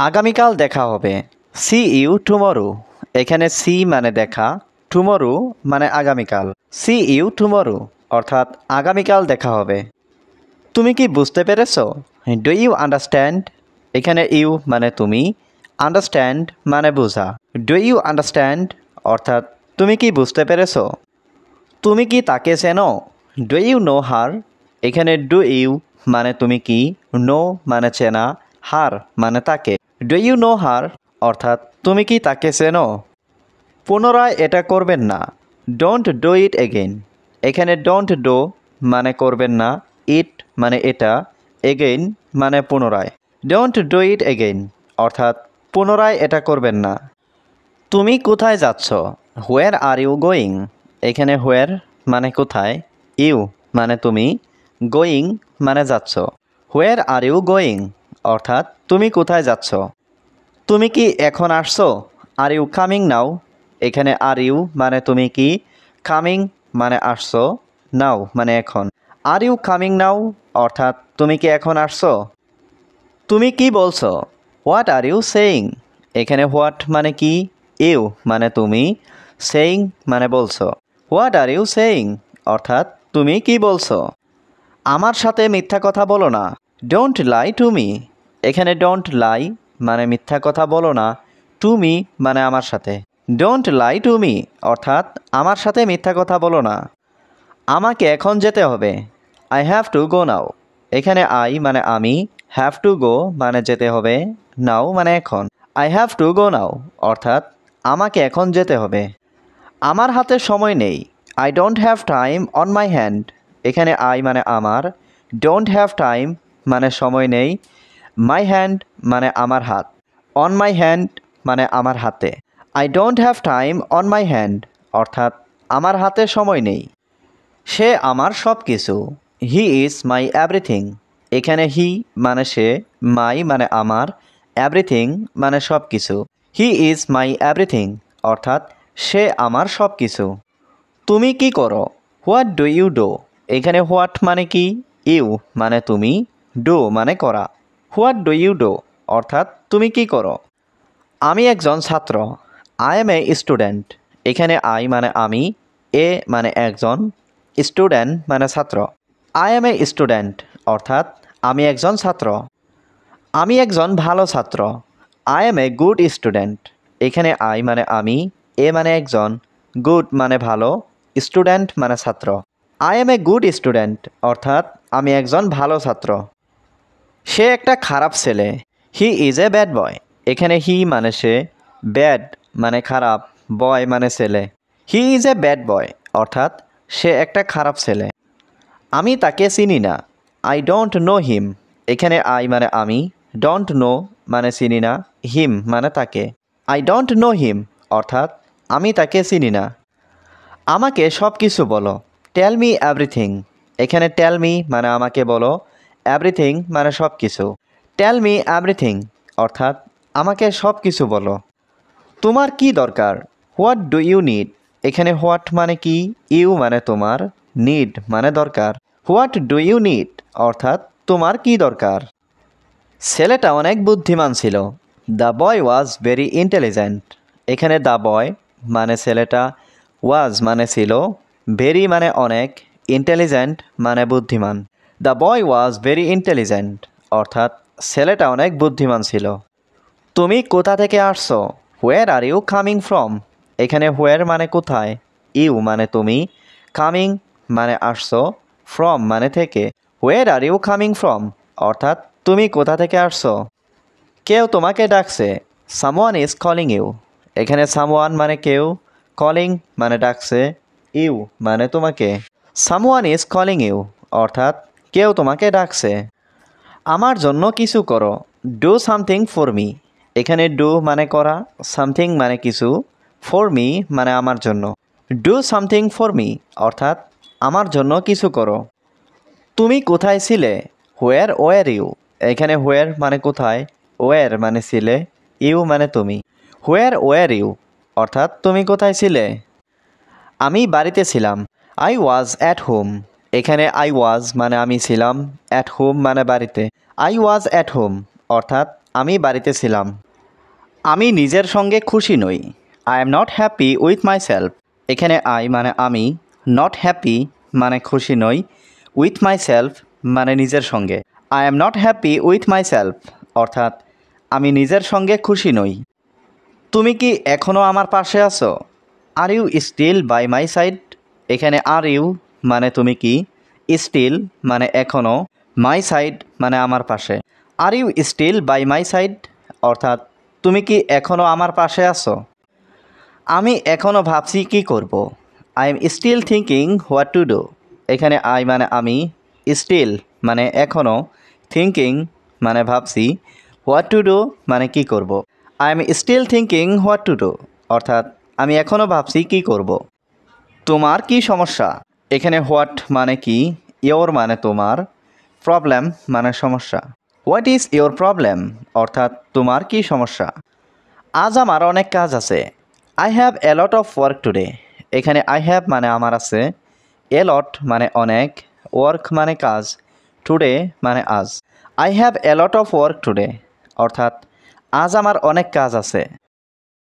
আগামীকাল দেখা হবে। See you tomorrow. এখানে সি মানে দেখা, টুমরো মানে আগামীকাল। সি ইউ টুমরো অর্থাৎ আগামীকাল দেখা হবে। তুমি কি বুঝতে পেরেছো? Do you understand? এখানে ইউ মানে তুমি, আন্ডারস্ট্যান্ড মানে বোঝা। ডু ইউ আন্ডারস্ট্যান্ড অর্থাৎ তুমি কি বুঝতে পেরেছো? তুমি কি তাকে চেনো? Do you know her? এখানে ডু ইউ মানে তুমি কি, নো মানে চেনা, হার মানে তাকে। ডু ইউ নো হার অর্থাৎ তুমি কি তাকে চেনো? পুনরায় এটা করবেন না। Don't do it again. এখানে ডোন্ট ডু মানে করবেন না, ইট মানে এটা, এগেইন মানে পুনরায়। ডোন্ট ডু ইট এগেইন অর্থাৎ পুনরায় এটা করবেন না। তুমি কোথায় যাচ্ছ? হোয়ার আর ইউ গোয়িং? এখানে হোয়ার মানে কোথায়, ইউ মানে তুমি, গোয়িং মানে যাচ্ছ। হোয়ার আর ইউ গোয়িং অর্থাৎ তুমি কোথায় যাচ্ছ? তুমি কি এখন আসছো? Are you coming now? এখানে আর ইউ মানে তুমি কি, কামিং মানে আসছো, নাও মানে এখন। আর ইউ কামিং নাও অর্থাৎ তুমি কি এখন আসছো? তুমি কি বলছো? What are you saying? এখানে হোয়াট মানে কি, ইউ মানে তুমি, সেইং মানে বলছো। হোয়াট আর ইউ সেইং অর্থাৎ তুমি কি বলছো? আমার সাথে মিথ্যা কথা বলো না। Don't lie to me. এখানে ডোন্ট লাই মানে মিথ্যা কথা বলো না, টু মি মানে আমার সাথে। ডোন্ট লাই টু মি অর্থাৎ আমার সাথে মিথ্যা কথা বলো না। আমাকে এখন যেতে হবে। আই হ্যাভ টু গো নাও। এখানে আই মানে আমি, হ্যাভ টু গো মানে যেতে হবে, নাও মানে এখন। আই হ্যাভ টু গো নাও অর্থাৎ আমাকে এখন যেতে হবে। আমার হাতে সময় নেই। I don't have time on my hand. এখানে আই মানে আমার, ডোন্ট হ্যাভ টাইম মানে সময় নেই, মাই হ্যান্ড মানে আমার হাত, অন মাই হ্যান্ড মানে আমার হাতে। I don't have time on my hand অর্থাৎ আমার হাতে সময় নেই। সে আমার সব কিছু। He is my everything. এখানে হি মানে সে, মাই মানে আমার, এভরিথিং মানে সব কিছু। হি ইজ মাই এভরিথিং অর্থাৎ সে আমার সব কিছু। তুমি কি করো? What do you do? এখানে হোয়াট মানে কি, ইউ মানে তুমি, ডু মানে করা। হোয়াট ডু ইউ ডু অর্থাৎ তুমি কি করো? আমি একজন ছাত্র। I M a student. এখানে আই মানে আমি, এ মানে একজন, স্টুডেন্ট মানে ছাত্র। আই এম এ স্টুডেন্ট অর্থাৎ আমি একজন ছাত্র। আমি একজন ভালো ছাত্র। I M a good student. এখানে আই মানে আমি, এ মানে একজন, গুড মানে ভালো, স্টুডেন্ট মানে ছাত্র। I M a good student অর্থাৎ আমি একজন ভালো ছাত্র। সে একটা খারাপ ছেলে। He is a bad boy. এখানে হি মানে সে, ব্যাড মানে খারাপ, বয় মানে ছেলে। He is a bad boy অর্থাৎ সে একটা খারাপ ছেলে। আমি তাকে চিনি না। I don't know him. এখানে আই মানে আমি, ডোন্ট নো মানে চিনি না, হিম মানে তাকে। আই ডোন্ট নো হিম অর্থাৎ আমি তাকে চিনি না। আমাকে সব কিছু বলো। Tell me everything. এখানে টেল মি মানে আমাকে বলো, এভরিথিং মানে সব কিছু। টেল মি এভরিথিং অর্থাৎ আমাকে সব কিছু বলো। তোমার কি দরকার? What do you need? এখানে হোয়াট মানে কি, ইউ মানে তোমার, নিড মানে দরকার। হোয়াট ডু ইউ নিড অর্থাৎ তোমার কি দরকার? ছেলেটা অনেক বুদ্ধিমান ছিল। The boy was very intelligent. এখানে দ্য বয় মানে ছেলেটা, ওয়াজ মানে ছিল, ভেরি মানে অনেক, ইন্টেলিজেন্ট মানে বুদ্ধিমান। The boy was very intelligent অর্থাৎ ছেলেটা অনেক বুদ্ধিমান ছিল। তুমি কোথা থেকে আসছো? হোয়ার আর ইউ কামিং ফ্রম? এখানে হোয়ার মানে কোথায়, ইউ মানে তুমি, কামিং মানে আসছো, ফ্রম মানে থেকে। Where are you coming from অর্থাৎ তুমি কোথা থেকে আসছো? কেউ তোমাকে ডাকছে। Someone is calling you. এখানে সামওয়ান মানে কেউ, কলিং মানে ডাকছে, ইউ মানে তোমাকে। সামওয়ান ইজ কলিং ইউ অর্থাৎ কেউ তোমাকে ডাকছে। আমার জন্য কিছু করো। Do something for me. এখানে ডু মানে করা, সামথিং মানে কিছু, ফর মি মানে আমার জন্য। ডু সামথিং ফর মি অর্থাৎ আমার জন্য কিছু করো। তুমি কোথায় ছিলে? Where were you? এখানে হোয়ার মানে কোথায়, ওয়ার মানে ছিলে, ইউ মানে তুমি। হোয়ার ওয়ার ইউ অর্থাৎ তুমি কোথায় ছিলে? আমি বাড়িতে ছিলাম। I was at home. এখানে আই ওয়াজ মানে আমি ছিলাম, অ্যাট হোম মানে বাড়িতে। আই ওয়াজ অ্যাট হোম অর্থাৎ আমি বাড়িতে ছিলাম। আমি নিজের সঙ্গে খুশি নই। I am not happy with my self. এখানে আই মানে আমি, নট হ্যাপি মানে খুশি নই, উইথ মাই সেলফ মানে নিজের সঙ্গে। I am not happy with my self অর্থাৎ আমি নিজের সঙ্গে খুশি নই। তুমি কি এখনও আমার পাশে আছো? Are you still by my side. এখানে আর ইউ মানে তুমি কি, স্টিল মানে এখনও, মাই সাইড মানে আমার পাশে। Are you still by my side অর্থাৎ তুমি কি এখনও আমার পাশে আছো? আমি এখনও ভাবছি কি করব। I am still thinking what to do. এখানে আই মানে আমি, স্টিল মানে এখনও, থিঙ্কিং মানে ভাবছি, হোয়াট টু ডু মানে কি করব। I am still thinking what to do অর্থাৎ আমি এখনও ভাবছি কি করব। তোমার কি সমস্যা? এখানে হোয়াট মানে কি, ইয়োর মানে তোমার, প্রবলেম মানে সমস্যা। হোয়াট ইজ ইয়োর প্রবলেম অর্থাৎ তোমার কি সমস্যা? আজ আমার অনেক কাজ আছে। I have a lot of work today. এখানে আই হ্যাভ মানে আমার আছে, এ লট মানে অনেক, ওয়ার্ক মানে কাজ, টুডে মানে আজ। I have a lot of work today অর্থাৎ আজ আমার অনেক কাজ আছে।